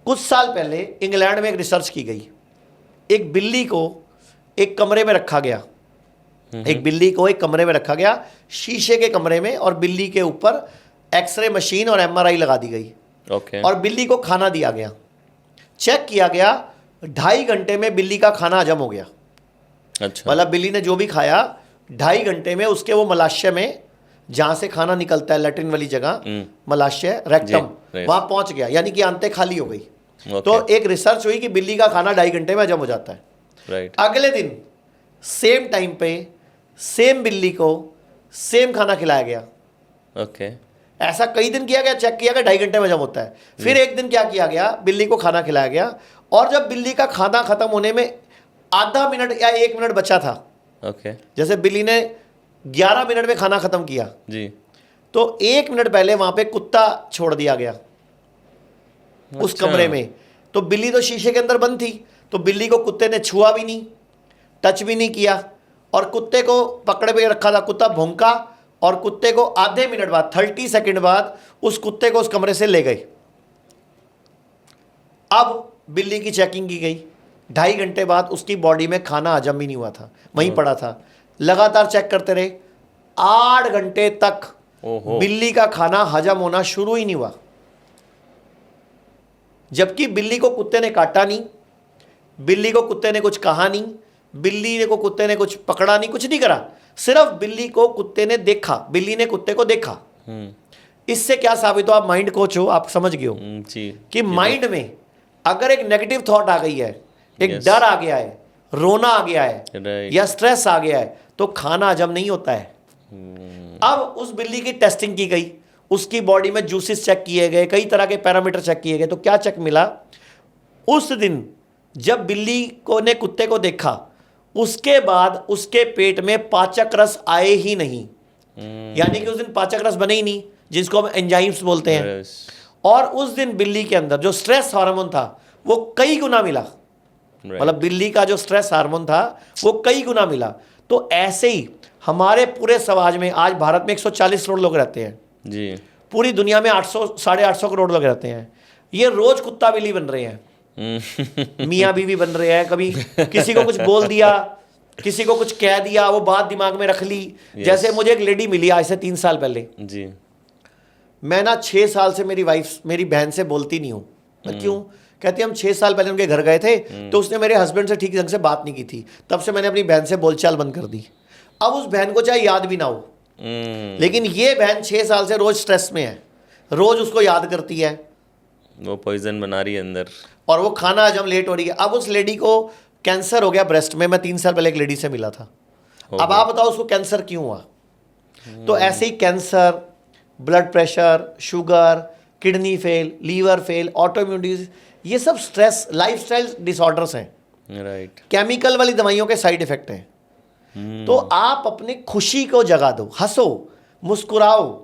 कुछ साल पहले इंग्लैंड में एक रिसर्च की गई। एक बिल्ली को एक कमरे में रखा गया, एक बिल्ली को एक कमरे में रखा गया, शीशे के कमरे में, और बिल्ली के ऊपर एक्सरे मशीन और एमआरआई लगा दी गई। और बिल्ली को खाना दिया गया। चेक किया गया, 2.5 घंटे में बिल्ली का खाना हजम हो गया। अच्छा। मतलब बिल्ली ने जो भी खाया 2.5 घंटे में उसके वो मलाशय में, जहां से खाना निकलता है लैट्रिन वाली जगह, मलाशय रेक्टम, वहां पहुंच गया, यानी कि आंतें खाली हो गई। तो एक रिसर्च हुई कि बिल्ली का खाना 2.5 घंटे में हजम हो जाता है। अगले दिन सेम टाइम पे सेम बिल्ली को सेम खाना खिलाया गया। ऐसा कई दिन किया गया, चेक किया गया 2.5 घंटे में हजम होता है। फिर एक दिन क्या किया गया, बिल्ली को खाना खिलाया गया, और जब बिल्ली का खाना खत्म होने में आधा मिनट या 1 मिनट बचा था, जैसे बिल्ली ने 11 मिनट में खाना खत्म किया जी, तो 1 मिनट पहले वहां पे कुत्ता छोड़ दिया गया उस कमरे में। तो बिल्ली तो शीशे के अंदर बंद थी, तो बिल्ली को कुत्ते ने छुआ भी नहीं, टच भी नहीं किया, और कुत्ते को पकड़े पे रखा था। कुत्ता भौंका, और कुत्ते को आधे मिनट बाद, 30 सेकंड बाद, उस कुत्ते को उस कमरे से ले गए। अब बिल्ली की चेकिंग की गई, 2.5 घंटे बाद उसकी बॉडी में खाना हजम भी नहीं हुआ था, वहीं पड़ा था। लगातार चेक करते रहे, 8 घंटे तक बिल्ली का खाना हजम होना शुरू ही नहीं हुआ। जबकि बिल्ली को कुत्ते ने काटा नहीं, बिल्ली को कुत्ते ने कुछ कहा नहीं, बिल्ली को कुत्ते ने कुछ पकड़ा नहीं, कुछ नहीं करा, सिर्फ बिल्ली को कुत्ते ने देखा, बिल्ली ने कुत्ते को देखा। इससे क्या साबित हो, आप माइंड कोच हो, आप समझ गए हो कि माइंड में अगर एक नेगेटिव थॉट आ गई है, एक डर आ गया है, रोना आ गया है, या स्ट्रेस आ गया है, तो खाना हजम नहीं होता है। अब उस बिल्ली की टेस्टिंग की गई, उसकी बॉडी में जूसेस चेक किए गए, कई तरह के पैरामीटर चेक किए गए, तो क्या चेक मिला, उस दिन जब बिल्ली को ने कुत्ते को देखा, उसके बाद उसके पेट में पाचक रस आए ही नहीं। यानी कि उस दिन पाचक रस बने ही नहीं, जिसको हम एंजाइम्स बोलते हैं। और उस दिन बिल्ली के अंदर जो स्ट्रेस हार्मोन था वो कई गुना मिला। मतलब बिल्ली का जो स्ट्रेस हार्मोन था वो कई गुना मिला। तो ऐसे ही हमारे पूरे समाज में, आज भारत में 140 करोड़ लोग रहते हैं जी, पूरी दुनिया में 800 850 करोड़ लोग रहते हैं। ये रोज कुत्ता बिल्ली बन रहे हैं, मियाँ बीवी बन रहे हैं। कभी किसी को कुछ बोल दिया, किसी को कुछ कह दिया, वो बात दिमाग में रख ली। जैसे मुझे एक लेडी मिली आज से 3 साल पहले जी, मैं ना 6 साल से मेरी बहन से बोलती नहीं हूँ। क्यों? कहती हम 6 साल पहले उनके घर गए थे, तो उसने मेरे हस्बैंड से ठीक ढंग से बात नहीं की थी, तब से मैंने अपनी बहन से बोलचाल बंद कर दी। अब उस बहन को चाहे याद भी ना हो, लेकिन ये बहन 6 साल से रोज स्ट्रेस में है, रोज उसको याद करती है, वो पॉइजन बना रही है अंदर, और वो खाना हजम लेट हो रही है। अब उस लेडी को कैंसर हो गया ब्रेस्ट में। मैं 3 साल पहले एक लेडी से मिला था। अब आप बताओ उसको कैंसर क्यों हुआ? तो ऐसे ही cancer, blood pressure, sugar, kidney fail, liver fail, autoimmune disease, ये सब स्ट्रेस, लाइफस्टाइल डिसऑर्डर्स हैं। राइट। केमिकल वाली दवाइयों के साइड इफेक्ट हैं। तो आप अपनी खुशी को जगा दो, हंसो, मुस्कुराओ,